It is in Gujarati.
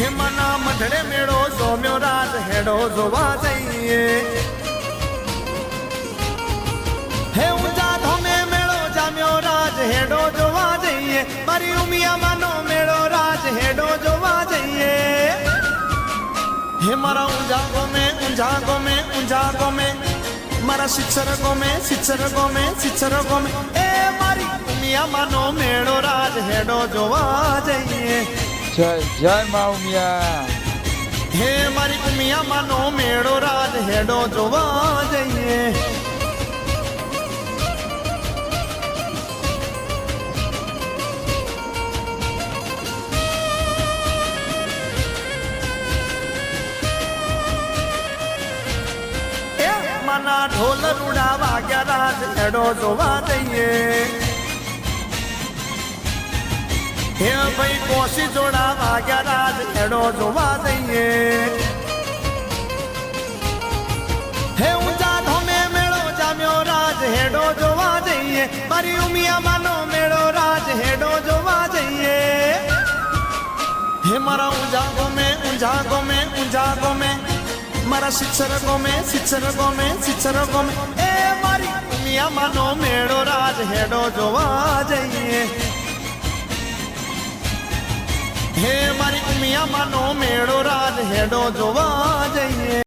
હેમના મઢડે મેળો સોમ્યો રાજ હેડો જોવા જઈએ હે ઊંચા ધોમે મેળો જામ્યો રાજ હેડો જોવા જઈએ મારી ઉમિયામાંનો મેળો રાજ હેડો જોવા જઈએ હે મારા ઊંઝા ગોમે ઊંઝા ગોમે મારા શિક્ષર ગોમે એ મારી ઉમિયામાંનો મેળો રાજ હેડો જોવા જઈએ જય જય મા ઉમિયા હે મારી ઉમિયામાંનો મેળો રાજ હેડો જોવા જઈએ માના ઢોલ રૂડા વાગ્યા રાજ હેડો જોવા જઈએ હે ભાઈ કોશી જોડા વાગ્યા રાજ હેડો જોવા જઈએ હે ઊંચા ધોમે મેળો જામ્યો રાજ હેડો જોવા જઈએ મારી ઉમિયામાંનો મેળો રાજ હેડો જોવા જઈએ હે મારા ઊંઝા ગોમે મારા શિક્ષર ગોમે એ મારી ઉમિયામાંનો મેળો રાજ હેડો જોવા જઈએ હે મારી ઉમિયામાંનો મેળો રાજ હેડો જોવા જઈએ